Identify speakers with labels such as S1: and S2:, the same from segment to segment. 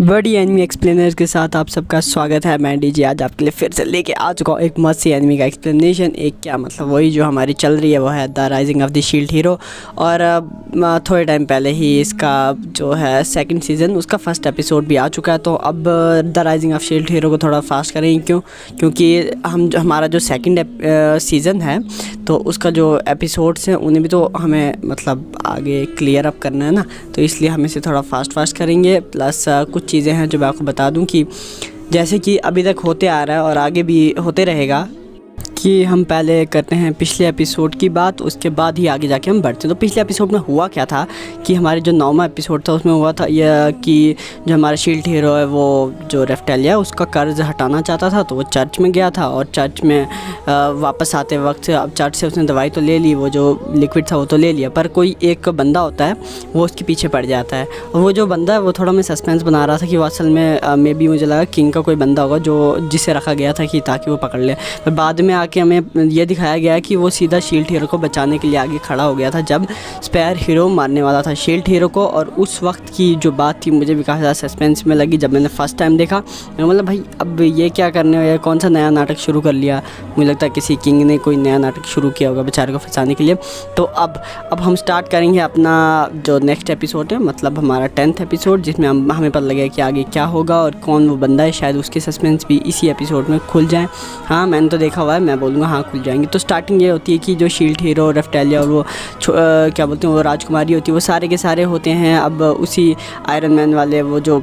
S1: बड़ी enemy explainers के साथ आप सबका स्वागत है। मैं डीजे आज आपके लिए फिर से लेके आ चुका हूँ एक मस्त सी एनिमी का एक्सप्लेनेशन। एक क्या मतलब वही जो हमारी चल रही है वो है the rising of the shield hero. और थोड़े टाइम पहले ही इसका जो है सेकंड सीज़न उसका फर्स्ट एपिसोड भी आ चुका है। तो अब the rising of shield hero को थोड़ा फास्ट करेंगे क्योंकि हमारा जो सेकंड सीज़न है तो उसका जो एपिसोड्स हैं उन्हें भी तो हमें मतलब आगे क्लियर अप करना है ना, तो इसलिए हम इसे थोड़ा फास्ट करेंगे। प्लस कुछ चीज़ें हैं जो मैं आपको बता दूं कि जैसे कि अभी तक होते आ रहा है और आगे भी होते रहेगा कि हम पहले करते हैं पिछले एपिसोड की बात, उसके बाद ही आगे जाके हम बढ़ते हैं। तो पिछले एपिसोड में हुआ क्या था कि हमारे जो 9वां एपिसोड था उसमें हुआ था यह कि जो हमारा शील्ड हीरो है वो जो रेफ्टेलिया उसका कर्ज हटाना चाहता था, तो वो चर्च में गया था और चर्च में वापस आते वक्त अब चर्च से उसने दवाई तो ले ली, वो जो लिक्विड था वो तो ले लिया, पर कोई एक बंदा होता है वो उसके पीछे पड़ जाता है। और वो जो बंदा है वो थोड़ा मैं सस्पेंस बना रहा था कि वो असल में मे बी मुझे लगा किंग का कोई बंदा होगा जो जिसे रखा गया था कि ताकि वो पकड़ ले, पर बाद में आके हमें ये दिखाया गया कि वो सीधा शील्ड हीरो को बचाने के लिए आगे खड़ा हो गया था जब स्पेयर हीरो मारने वाला था शील्ड हीरो को। और उस वक्त की जो बात थी मुझे भी काफ़ी ज़्यादा सस्पेंस में लगी जब मैंने फर्स्ट टाइम देखा। मैं मतलब भाई अब ये क्या करने हो, कौन सा नया नाटक शुरू कर लिया। मुझे लगता है किसी किंग ने कोई नया नाटक शुरू किया होगा बेचारे को फंसाने के लिए। तो अब हम स्टार्ट करेंगे अपना जो नेक्स्ट एपिसोड है, मतलब हमारा 10th एपिसोड, जिसमें हमें पता लगेगा कि आगे क्या होगा और कौन वो बंदा है। शायद उसके सस्पेंस भी इसी एपिसोड में खुल जाए। हाँ मैंने तो देखा हुआ है, मैं बोलूँगा हाँ खुल जाएंगे। तो स्टार्टिंग ये होती है कि जो शील्ड हीरो रेफ्टेलिया और वो क्या बोलते हैं वो राजकुमारी होती है, वो सारे के सारे होते हैं अब उसी आयरन मैन वाले वो जो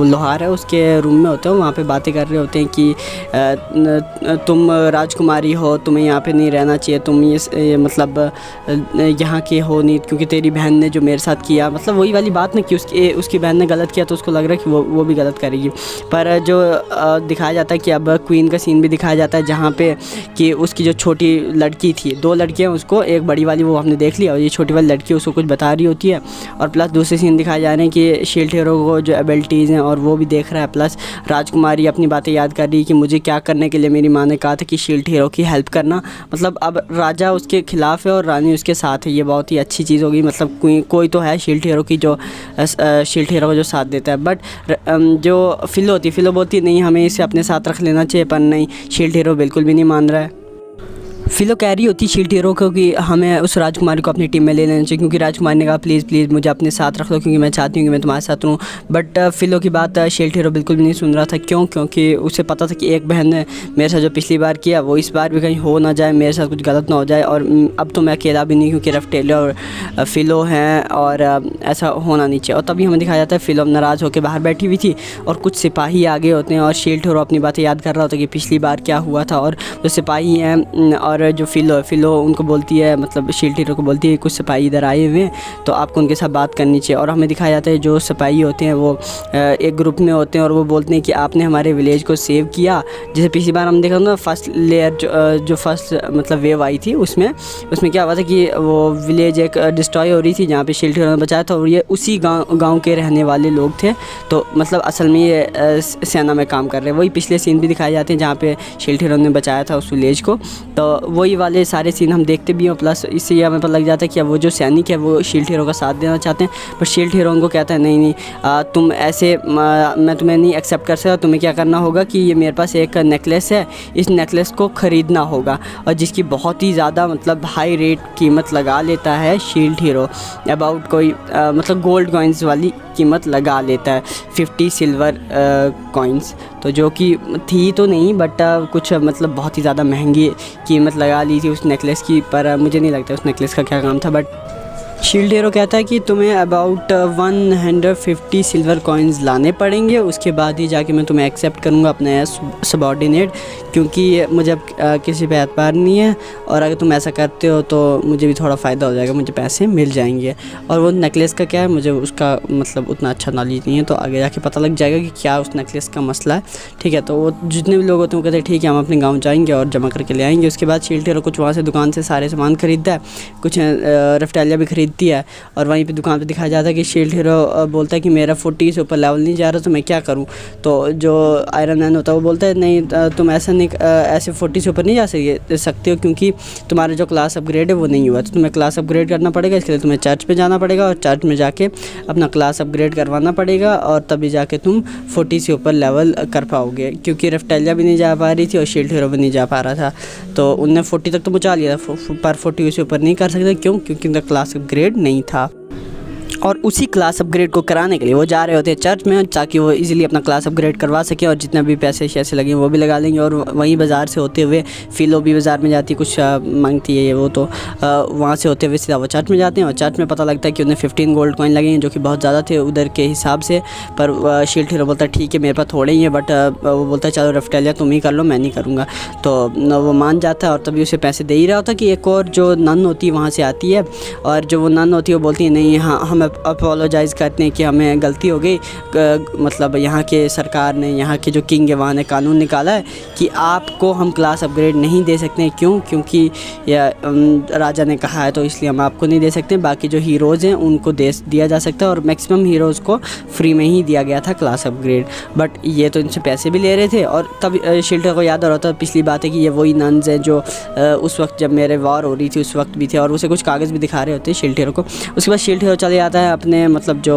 S1: लोहार है उसके रूम में होते हैं। वहाँ पे बातें कर रहे होते हैं कि तुम राजकुमारी हो, तुम्हें यहाँ पे नहीं रहना चाहिए, तुम ये मतलब यहाँ के हो नहीं, क्योंकि तेरी बहन ने जो मेरे साथ किया, मतलब वही वाली बात ना कि उसकी बहन ने गलत किया तो उसको लग रहा है कि वो भी गलत करेगी। पर जो दिखाया जाता है कि अब क्वीन का सीन भी दिखाया जाता है जहाँ पे कि उसकी जो छोटी लड़की थी, 2 लड़कियाँ उसको, एक बड़ी वाली वो हमने देख लिया और ये छोटी वाली लड़की उसको कुछ बता रही होती है। और प्लस दूसरे सीन दिखाए जा रहे हैं कि शील्ड हीरो को जो एबिलिटीज़ हैं और वो भी देख रहा है। प्लस राजकुमारी अपनी बातें याद कर रही है कि मुझे क्या करने के लिए मेरी माँ ने कहा था कि शील्ड हीरो की हेल्प करना। मतलब अब राजा उसके खिलाफ़ है और रानी उसके साथ है, ये बहुत ही अच्छी चीज़ होगी। मतलब कोई तो है शील्ड हीरो की जो शील्ड हीरो को जो साथ देता है। बट जो फिलो बोलती नहीं हमें इसे अपने साथ रख लेना चाहिए, पर नहीं, शील्ड हीरो बिल्कुल भी नहीं मान रहा है। फिलो कह रही होती शील्ड हीरो को कि हमें उस राजकुमारी को अपनी टीम में ले लेना चाहिए, क्योंकि राजकुमारी ने कहा प्लीज़ मुझे अपने साथ रख लो क्योंकि मैं चाहती हूँ कि मैं तुम्हारे साथ रहूँ। बट फिलो की बात शील्ड हीरो बिल्कुल भी नहीं सुन रहा था। क्योंकि उसे पता था कि एक बहन ने मेरे साथ जो पिछली बार किया वो इस बार भी कहीं हो ना जाए, मेरे साथ कुछ गलत ना हो जाए। और अब तो मैं अकेला भी नहीं, क्योंकि रेफ्टेलिया और फिलो हैं और ऐसा होना नहीं चाहिए। और तभी हमें दिखाया जाता है फिलो नाराज़ होकर बाहर बैठी हुई थी और कुछ सिपाही आगे होते हैं और शील्ड हीरो अपनी बातें याद कर रहा होता है कि पिछली बार क्या हुआ था। और जो सिपाही हैं और जो फिलो उनको बोलती है, मतलब शील्ड हीरो को बोलती है कुछ सिपाही इधर आए हुए हैं तो आपको उनके साथ बात करनी चाहिए। और हमें दिखाया जाता है जो सिपाही होते हैं वो एक ग्रुप में होते हैं और वो बोलते हैं कि आपने हमारे विलेज को सेव किया। जैसे पिछली बार हम देखा ना फर्स्ट लेयर जो फर्स्ट मतलब वेव आई थी उसमें क्या हुआ था कि वो विलेज एक डिस्ट्रॉय हो रही थी जहाँ पे शील्ड हीरो ने बचाया था और ये उसी गाँव के रहने वाले लोग थे। तो मतलब असल में ये सेना में काम कर रहे हैं। वही पिछले सीन भी दिखाए जाते हैं जहाँ पे शील्ड हीरो ने बचाया था उस विलेज को। तो वही वाले सारे सीन हम देखते भी हैं। प्लस इससे हमें पता लग जाता है कि अब वो जो सैनिक है वो शील्ड हीरो का साथ देना चाहते हैं, पर शील्ड हीरो उनको कहता है नहीं तुम ऐसे मैं तुम्हें नहीं एक्सेप्ट कर सकता। तुम्हें क्या करना होगा कि ये मेरे पास एक नेकलेस है, इस नेकलेस को ख़रीदना होगा, और जिसकी बहुत ही ज़्यादा मतलब हाई रेट कीमत लगा लेता है शील्ड हीरो। अबाउट कोई मतलब गोल्ड कॉइन्स वाली कीमत लगा लेता है, 50 सिल्वर कॉइन्स, तो जो कि थी तो नहीं बट कुछ मतलब बहुत ही ज़्यादा महंगी कीमत लगा ली थी उस नेकलेस की। पर मुझे नहीं लगता उस नेकलेस का क्या काम था। बट शील्ड हीरो कहता है कि तुम्हें अबाउट 150 सिल्वर कॉइन्स लाने पड़ेंगे, उसके बाद ही जाके मैं तुम्हें एक्सेप्ट करूँगा अपना एज सबॉर्डिनेट, क्योंकि मुझे अब किसी पे एतबार नहीं है और अगर तुम ऐसा करते हो तो मुझे भी थोड़ा फ़ायदा हो जाएगा, मुझे पैसे मिल जाएंगे। और वो नेकलेस का क्या है मुझे उसका मतलब उतना अच्छा नॉलेज नहीं है, तो आगे जाके पता लग जाएगा कि क्या उस नेकलेस का मसला है। ठीक है, तो वो जितने भी लोग होते हैं वो कहते हैं ठीक है हम अपने गाँव जाएंगे और जमा करके ले आएंगे। उसके बाद शील्ड हीरो कुछ वहाँ से दुकान से सारे सामान ख़रीदता है, कुछ रेफ्टेलिया भी खरीदती है और वहीं पे दुकान पे दिखाया जाता है कि शील्ड हीरो बोलता है कि मेरा 40 से ऊपर लेवल नहीं जा रहा तो मैं क्या करूँ। तो जो आयरन मैन होता है वो बोलता है नहीं तुम ऐसा नहीं ऐसे 40 से ऊपर नहीं जा सकते हो क्योंकि तुम्हारा जो क्लास अपग्रेड है वो नहीं हुआ, तो तुम्हें क्लास अपग्रेड करना पड़ेगा। इसके लिए तुम्हें चर्च पे जाना पड़ेगा और चर्च में जाके अपना क्लास अपग्रेड करवाना पड़ेगा और तभी जाके तुम 40 से ऊपर लेवल कर पाओगे। क्योंकि रेफ्टेलिया भी नहीं जा पा रही थी और शील्ड हीरो भी नहीं जा पा रहा था, तो उनने 40 तक तो पहुँचा लिया था पर 40 से ऊपर नहीं कर सकते। क्यों? क्योंकि उनका क्लास अपग्रेड नहीं था। और उसी क्लास अपग्रेड को कराने के लिए वो जा रहे होते हैं चर्च में ताकि वो इजीली अपना क्लास अपग्रेड करवा सके और जितना भी पैसे शैसे लगे वो भी लगा लेंगे। और वहीं बाज़ार से होते हुए फ़िलो भी बाज़ार में जाती है, कुछ मांगती है ये वो, तो वहाँ से होते हुए सीधा वो चर्च में जाते हैं और चर्च में पता लगता है कि उन्हें 15 गोल्ड कॉइन लगे हैं जो कि बहुत ज़्यादा थे उधर के हिसाब से। पर शील्ड हीरो बोलता है ठीक है मेरे पास थोड़े ही हैं, बट वो बोलता है चलो रेफ्टेलिया तुम ही कर लो मैं नहीं करूँगा। तो वो मान जाता है और तभी उसे पैसे दे ही रहा होता कि एक और जो नन होती है वहाँ से आती है और जो वो नन होती है वो बोलती है नहीं हाँ हम अपोलोजाइज़ करते हैं कि हमें गलती हो गई, मतलब यहाँ के सरकार ने, यहाँ के जो किंग है वहाँ ने कानून निकाला है कि आपको हम क्लास अपग्रेड नहीं दे सकते हैं। क्यों? क्योंकि राजा ने कहा है तो इसलिए हम आपको नहीं दे सकते। बाकी जो हीरोज़ हैं उनको दिया जा सकता है और मैक्सिमम हीरोज़ को फ्री में ही दिया गया था क्लास अपग्रेड। बट ये तो इनसे पैसे भी ले रहे थे। और तब शील्ड को याद आ रहा था पिछली बात है कि ये वही नन्स हैं जो उस वक्त जब मेरे वॉर हो रही थी उस वक्त भी थे और उसे कुछ कागज़ भी दिखा रहे होते शील्ड हीरो को। उसके बाद शील्ड हीरो चले जाता है अपने मतलब जो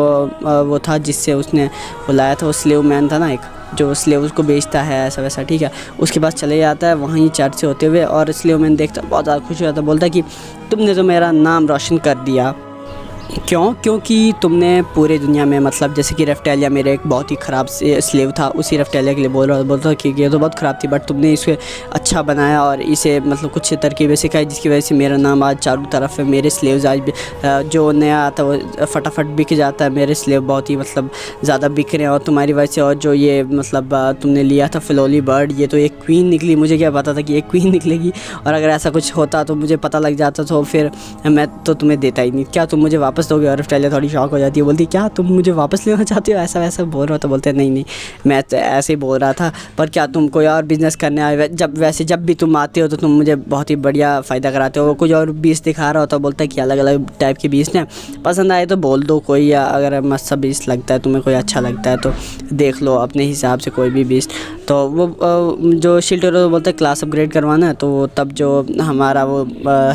S1: वो था जिससे उसने बुलाया था, वो स्लेव मैन था ना एक, जो स्लेव्स को बेचता है ऐसा वैसा, ठीक है। उसके पास चले जाता है वहीं चर्च से होते हुए और स्लेव मैन देखता बहुत ज़्यादा खुश हो जाता है, बोलता है कि तुमने तो मेरा नाम रोशन कर दिया। क्यों? क्योंकि तुमने पूरे दुनिया में मतलब जैसे कि रेफ्टेलिया मेरे एक बहुत ही ख़राब स्लेव था, उसी रेफ्टेलिया के लिए बोलता कि ये तो बहुत ख़राब थी बट तुमने इसे अच्छा बनाया और इसे मतलब कुछ तरकीबें सिखाई जिसकी वजह से मेरा नाम आज चारों तरफ है। मेरे स्लेव्स आज भी जो नया आता है वो फटाफट बिक जाता है, मेरे स्लेव बहुत ही मतलब ज़्यादा बिक रहे हैं और तुम्हारी वजह से। और जो ये मतलब तुमने लिया था फ्लोली बर्ड, ये तो एक क्वीन निकली, मुझे क्या पता था कि एक क्वीन निकलेगी और अगर ऐसा कुछ होता तो मुझे पता लग जाता तो फिर मैं तो तुम्हें देता ही नहीं, क्या तुम मुझे वापस दोगे? और रेफ्टेलिया थोड़ी शॉक हो जाती है, बोलती क्या तुम मुझे वापस लेना चाहते हो? ऐसा वैसा बोल रहा हो तो बोलते हैं नहीं मैं तो ऐसे ही बोल रहा था, पर क्या तुम कोई और बिज़नेस करने आए? जब भी तुम आते हो तो तुम मुझे बहुत ही बढ़िया फ़ायदा कराते हो। कुछ और बीस दिखा रहा होता तो बोलता है कि अलग अलग टाइप के बीस ने पसंद आए तो बोल दो कोई, या अगर मस्त सा बीस लगता है तुम्हें कोई अच्छा लगता है तो देख लो अपने हिसाब से कोई भी बीस। तो वो जो शील्ड हीरो बोलता है क्लास अपग्रेड करवाना है, तो तब जो हमारा वो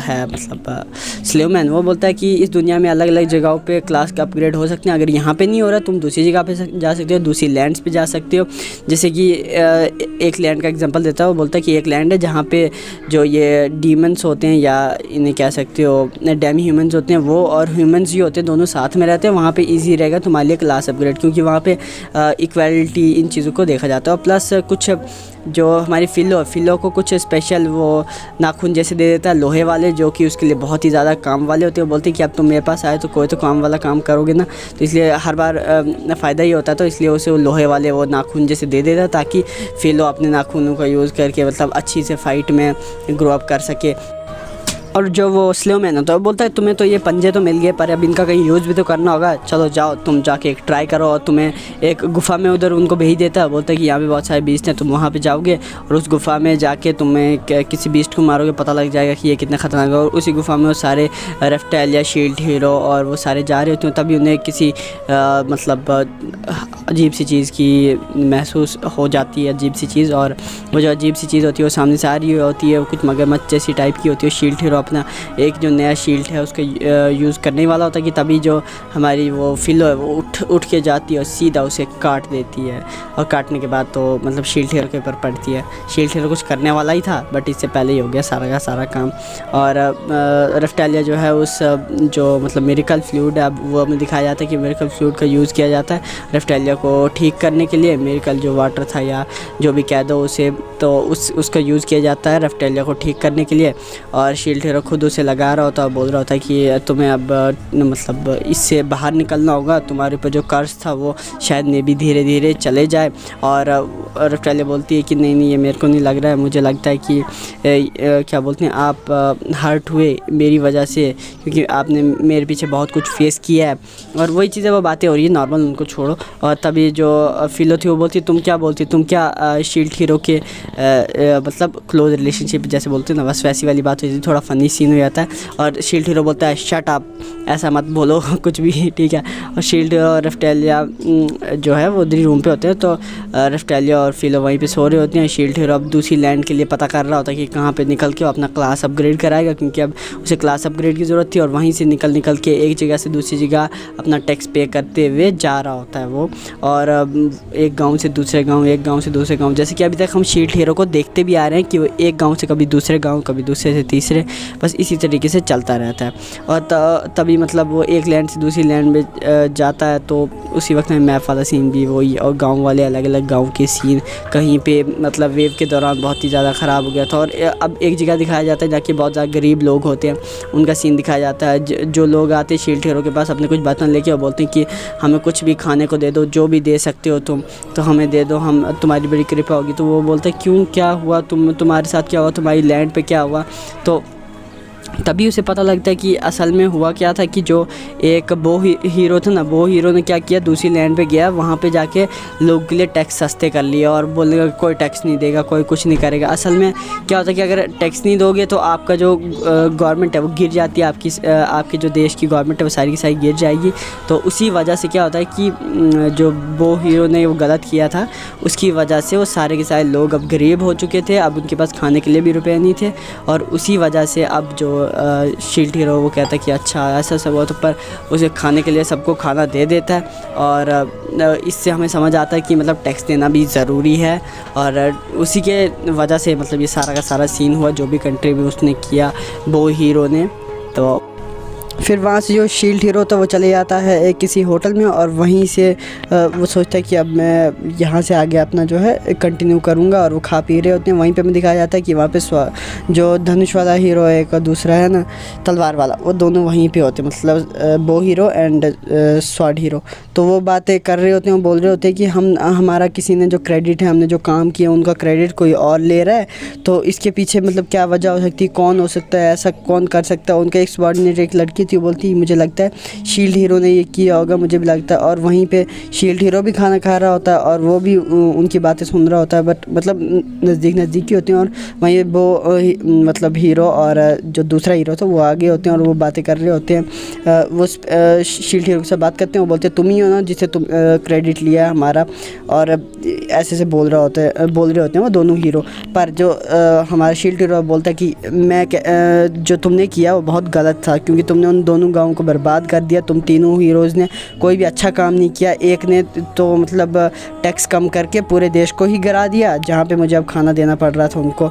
S1: है मतलब स्लेव मैन वो बोलता है कि इस दुनिया में अलग अलग जगहों पे क्लास का अपग्रेड हो सकते हैं, अगर यहाँ पे नहीं हो रहा तुम दूसरी जगह पे जा सकते हो, दूसरी लैंड्स पे जा सकते हो। जैसे कि एक लैंड का एग्जांपल देता है, वो बोलता है कि एक लैंड है जहाँ पे जो ये डीमंस होते हैं या इन्हें कह सकते हो डेमी ह्यूमंस होते हैं, वो और ह्यूमंस ही होते हैं दोनों साथ में रहते हैं, वहाँ पे ईजी रहेगा तुम्हारे लिए क्लास अपग्रेड, क्योंकि वहाँ पे इक्वालिटी इन चीज़ों को देखा जाता है। और प्लस कुछ जो हमारी फ़िलो को कुछ स्पेशल वो नाखून जैसे दे देता है लोहे वाले, जो कि उसके लिए बहुत ही ज़्यादा काम वाले होते हैं। वो बोलते हैं कि अब तुम मेरे पास आए तो कोई तो काम वाला काम करोगे ना, तो इसलिए हर बार फ़ायदा ही होता है, तो इसलिए उसे वो लोहे वाले वो नाखून जैसे दे देता है ताकि फ़िलो अपने नाखूनों का यूज़ करके मतलब अच्छी से फ़ाइट में ग्रो अप कर सके। और जो वो स्लेव मैन होता है वो बोलता है तुम्हें तो ये पंजे तो मिल गए पर अब इनका कहीं यूज़ भी तो करना होगा, चलो जाओ तुम जाके एक ट्राई करो। और तुम्हें एक गुफ़ा में उधर उनको भेज देता है, बोलता है कि यहाँ पे बहुत सारे बीस्ट हैं, तुम वहाँ पे जाओगे और उस गुफ़ा में जाके तुम्हें किसी बीस्ट को मारोगे, पता लग जाएगा कि ये कितना ख़तरनाक है। और उसी गुफ़ा में वो सारे रेफ्टेलिया शील्ड हीरो और वो सारे जा रहे होते हैं, तभी उन्हें किसी मतलब अजीब सी चीज़ की महसूस हो जाती है, अजीब सी चीज़। और वो जो अजीब सी चीज़ होती है वो सामने से आ रही होती है, वो कुछ मगरमच्छ जैसी टाइप की होती है। शील्ड हीरो अपना एक जो नया शील्ड है उसका यूज़ करने वाला होता है कि तभी जो हमारी वो फ़िलो है वो उठ के जाती है और सीधा उसे काट देती है। और काटने के बाद तो मतलब शील्ड हीरो के ऊपर पड़ती है। शील्ड हीरो कुछ करने वाला ही था बट इससे पहले ही हो गया सारा का सारा काम। और रेफ्टेलिया जो है उस जो मतलब मिरेकल फ्लूइड है वो हमें दिखाया जाता है कि मिरेकल फ्लूइड का यूज़ किया जाता है रेफ्टेलिया को ठीक करने के लिए। मिरेकल जो वाटर था या जो भी कह दो उसे, तो उसका यूज़ किया जाता है रेफ्टेलिया को ठीक करने के लिए। और शील्ड हीरो खुद उसे लगा रहा होता है, बोल रहा होता है कि तुम्हें अब मतलब इससे बाहर निकलना होगा, तुम्हारे ऊपर जो कर्ज था वो शायद मे भी धीरे धीरे चले जाए। और रेफ्टेलिया बोलती है कि नहीं ये मेरे को नहीं लग रहा है, मुझे लगता है कि क्या बोलते हैं आप हर्ट हुए मेरी वजह से, क्योंकि आपने मेरे पीछे बहुत कुछ फेस किया है। और वही चीज़ें वो बातें हो रही है नॉर्मल, उनको छोड़ो। और तभी जो फ़िलो थी वो बोलती तुम क्या बोलती, तुम क्या शील्ड हीरो के मतलब क्लोज रिलेशनशिप जैसे बोलते हैं ना, बस वैसी वाली बात होती है। थोड़ा फ़नी सीन हो जाता है और शील्ड हीरो बोलता है शट अप, ऐसा मत बोलो कुछ भी, ठीक है। और शील्ड और रेफटेलिया जो है वो उधर रूम पे होते हैं, तो रेफटेलिया और फ़िलो वहीं पे सो रहे होते हैं। शील्ड हीरो अब दूसरी लैंड के लिए पता कर रहा होता है कि कहाँ पे निकल के वो अपना क्लास अपग्रेड कराएगा, क्योंकि अब उसे क्लास अपग्रेड की ज़रूरत थी। और वहीं से निकल के एक जगह से दूसरी जगह अपना टैक्स पे करते हुए जा रहा होता है वो। और एक गांव से दूसरे गांव, एक गांव से दूसरे गांव, जैसे कि अभी तक हम शील्ड हीरो को देखते भी आ रहे हैं कि वो एक गांव से कभी दूसरे गांव, कभी दूसरे से तीसरे, बस इसी तरीके से चलता रहता है। और तभी मतलब वो एक लैंड से दूसरी लैंड में जाता है, तो उसी वक्त में मैप वाला सीन भी वही, और गाँव वाले अलग अलग गाँव के सीन कहीं पर मतलब वेव के दौरान बहुत ही ज़्यादा ख़राब हो गया था। और अब एक जगह दिखाया जाता है जाके बहुत ज़्यादा गरीब लोग होते हैं, उनका सीन दिखाया जाता है। जो लोग आते हैं शील्ड हीरो के पास अपने कुछ बर्तन लेके और बोलते हैं कि हमें कुछ भी खाने को दे दो, जो भी दे सकते हो तुम तो हमें दे दो, हम तुम्हारी बड़ी कृपा होगी। तो वो बोलते हैं क्यों, क्या हुआ, तुम्हारे साथ क्या हुआ, तुम्हारी लैंड पे क्या हुआ। तो तभी उसे पता लगता है कि असल में हुआ क्या था कि जो एक बो हीरो था ना, वो हीरो ने क्या किया, दूसरी लैंड पे गया, वहाँ पे जाके लोगों के लिए टैक्स सस्ते कर लिए और बोलेगा कोई टैक्स नहीं देगा, कोई कुछ नहीं करेगा। असल में क्या होता है कि अगर टैक्स नहीं दोगे तो आपका जो गवर्नमेंट है वो गिर जाती है, आपके जो देश की गवर्नमेंट है वो सारी की सारी गिर जाएगी। तो उसी वजह से क्या होता है कि जो वो हीरो ने वो गलत किया था, उसकी वजह से वो सारे के सारे लोग अब गरीब हो चुके थे, अब उनके पास खाने के लिए भी रुपए नहीं थे। और उसी वजह से अब जो शील्ड हीरो वो कहता है कि अच्छा ऐसा सब हुआ, तो पर उसे खाने के लिए सबको खाना दे देता है। और इससे हमें समझ आता है कि मतलब टैक्स देना भी ज़रूरी है। और उसी के वजह से मतलब ये सारा का सारा सीन हुआ जो भी कंट्री में उसने किया वो हीरो ने। तो फिर वहाँ से जो शील्ड हीरो था वो चले जाता है एक किसी होटल में, और वहीं से वो सोचता है कि अब मैं यहाँ से आगे अपना जो है कंटिन्यू करूँगा। और वो खा पी रहे होते हैं, वहीं पे हमें दिखाया जाता है कि वहाँ पे जो धनुष वाला हीरो है एक, दूसरा है ना तलवार वाला, वो दोनों वहीं पे होते हैं, मतलब बो हीरो एंड स्वॉर्ड हीरो। तो वो बातें कर रहे होते हैं, वो बोल रहे होते हैं कि हमारा किसी ने जो क्रेडिट है, हमने जो काम किया उनका क्रेडिट कोई और ले रहा है, तो इसके पीछे मतलब क्या वजह हो सकती है, कौन हो सकता है, ऐसा कौन कर सकता है। उनका एक सबॉर्डिनेट एक लड़की थी, बोलती मुझे लगता है शील्ड हीरो ने ये किया होगा, मुझे भी लगता है। और वहीं पे शील्ड हीरो भी खाना खा रहा होता है और वो भी उनकी बातें सुन रहा होता है, बट मतलब नज़दीक ही होते हैं। और वहीं वो मतलब हीरो और जो दूसरा हीरो था वो आगे होते हैं और वो बातें कर रहे होते हैं। वो शील्ड हीरो से बात करते हैं, वो बोलते हैं तुम ही हो ना जिससे तुम क्रेडिट लिया है हमारा, और ऐसे बोल रहे होते हैं वो दोनों हीरो। पर जो हमारा शील्ड हीरो बोलता है कि मैं जो तुमने किया वो बहुत गलत था, क्योंकि तुमने उन दोनों गाँव को बर्बाद कर दिया। तुम तीनों हीरोज़ ने कोई भी अच्छा काम नहीं किया। एक ने तो मतलब टैक्स कम करके पूरे देश को ही गिरा दिया, जहाँ पे मुझे अब खाना देना पड़ रहा था उनको।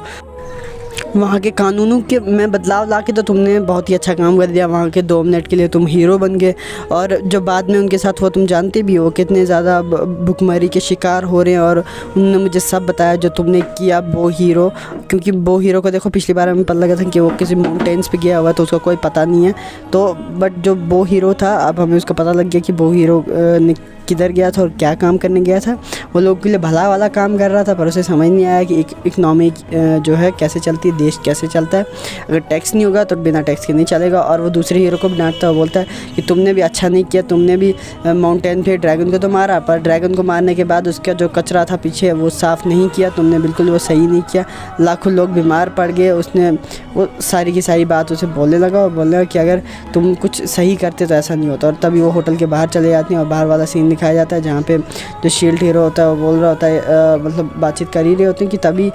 S1: वहाँ के कानूनों के में बदलाव ला के तो तुमने बहुत ही अच्छा काम कर दिया, वहाँ के 2 मिनट के लिए तुम हीरो बन गए। और जो बाद में उनके साथ हुआ तुम जानते भी हो, कितने ज़्यादा भुखमरी के शिकार हो रहे हैं। और उन्होंने मुझे सब बताया जो तुमने किया वो हीरो, क्योंकि वो हीरो को देखो पिछली बार हमें पता लगा था कि वो किसी माउंटेन्स पे गया हुआ तो उसका कोई पता नहीं है। तो बट जो वो हीरो था अब हमें उसका पता लग गया कि वो हीरो ने किधर गया था और क्या काम करने गया था। वो लोगों के लिए भला वाला काम कर रहा था, पर उसे समझ नहीं आया कि इकनॉमी जो है कैसे चलती है, देश कैसे चलता है। अगर टैक्स नहीं होगा तो बिना टैक्स के नहीं चलेगा। और वो दूसरे हीरो को भी डांटता है, बोलता है कि तुमने भी अच्छा नहीं किया, तुमने भी माउंटेन पे ड्रैगन को तो मारा, पर ड्रैगन को मारने के बाद उसका जो कचरा था पीछे वो साफ़ नहीं किया, तुमने बिल्कुल वो सही नहीं किया, लाखों लोग बीमार पड़ गए। उसने वो सारी की सारी बात उसे बोलने लगा और बोलने लगा कि अगर तुम कुछ सही करते तो ऐसा नहीं होता। और तभी वो होटल के बाहर चले जाते हैं और बाहर वाला सीन दिखाया जाता है जहाँ पे जो शील्ड हीरो होता है वो बोल रहा होता है मतलब बातचीत कर ही रहे होते हैं कि तभी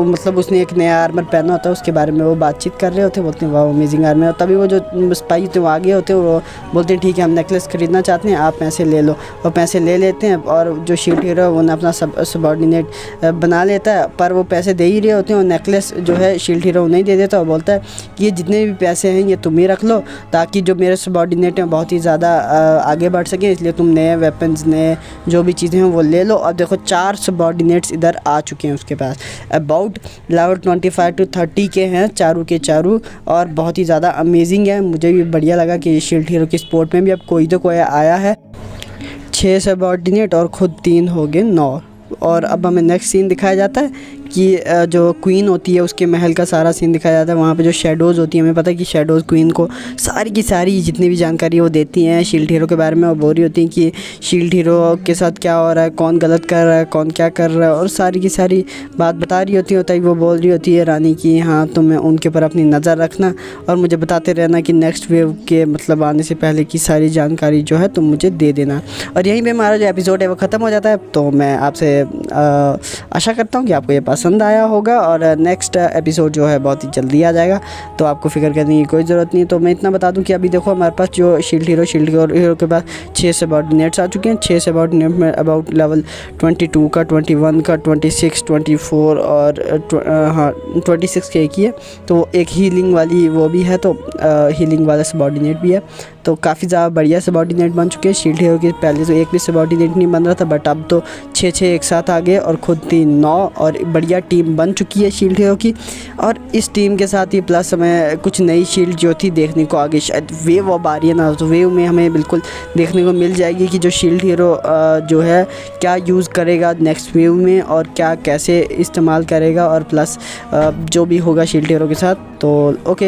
S1: मतलब उसने एक नया आर्मर पहना होता है, उसके बारे में वो बातचीत कर रहे होते हैं, बोलते हैं वाह अमेजिंग आर्मर। और तभी वो जो स्पाई थे वो आगे होते हैं, वो बोलते हैं ठीक है हम नेकलेस खरीदना चाहते हैं, आप पैसे ले लो। वो पैसे ले लेते हैं और जो शील्ड हीरो है वो अपना सबॉर्डिनेट बना लेता है, पर वो पैसे दे ही रहे होते हैं और नेकलेस जो है शील्ड हीरो नहीं दे देता। और बोलता है कि ये जितने भी पैसे हैं ये तुम ही रख लो, ताकि जो मेरे सबॉर्डिनेट हैं बहुत ही ज़्यादा आगे बढ़ सके, इसलिए तुम नए वेपन्स नए जो भी चीज़ें हैं वो ले लो। और देखो 4 सबॉर्डिनेट्स इधर आ चुके हैं उसके पास, अबाउट लेवल 25 to 30 के हैं चारों के चारों, और बहुत ही ज़्यादा अमेजिंग है। मुझे भी बढ़िया लगा कि शील्ड हीरो की स्पोर्ट में भी अब कोई तो कोई आया है। 6 सबॉर्डिनेट और ख़ुद 3 हो गए 9। और अब हमें नेक्स्ट सीन दिखाया जाता है की जो क्वीन होती है उसके महल का सारा सीन दिखाया जाता है। वहाँ पे जो शेडोज़ होती है, हमें पता है कि शेडोज़ क्वीन को सारी की सारी जितनी भी जानकारी वो देती हैं शील्ड हीरो के बारे में, और बोल रही होती हैं कि शील्ड हीरो के साथ क्या हो रहा है, कौन गलत कर रहा है, कौन क्या कर रहा है, और सारी की सारी बात बता रही होती है। तभी वो बोल रही होती है रानी की हाँ तुम्हें उनके ऊपर अपनी नज़र रखना और मुझे बताते रहना कि नेक्स्ट वेव के मतलब आने से पहले की सारी जानकारी जो है तुम मुझे दे देना। और यहीं पे हमारा जो एपिसोड है वो ख़त्म हो जाता है। तो मैं आपसे आशा करता हूँ कि आपको ये पसंद आया होगा, और नेक्स्ट एपिसोड जो है बहुत ही जल्दी आ जाएगा, तो आपको फिक्र करने की कोई ज़रूरत नहीं है। तो मैं इतना बता दूँ कि अभी देखो हमारे पास जो शील्ड हीरो के पास 6 सबऑर्डिनेट्स आ चुके हैं। 6 सबऑर्डिनेट में अबाउट लेवल 22 का, 21 का, 26, 24 और हाँ 26 के एक ही है। तो एक हीलिंग वाली वो भी है, तो हीलिंग वाला सबऑर्डिनेट भी है। तो काफ़ी ज़्यादा बढ़िया सबऑर्डिनेट बन चुके हैं शील्ड हीरो के। पहले तो एक भी सबऑर्डिनेट नहीं बन रहा था, बट अब तो 6 एक साथ आ गए और खुद 3-9 और बढ़िया टीम बन चुकी है शील्ड हीरो की। और इस टीम के साथ ही प्लस हमें कुछ नई शील्ड जो थी देखने को आगे शायद वेव अब आ रही है ना, तो वेव में हमें बिल्कुल देखने को मिल जाएगी कि जो शील्ड हीरो जो है क्या यूज़ करेगा नेक्स्ट वेव में और क्या कैसे इस्तेमाल करेगा, और प्लस जो भी होगा शील्ड हीरो के साथ। तो ओके।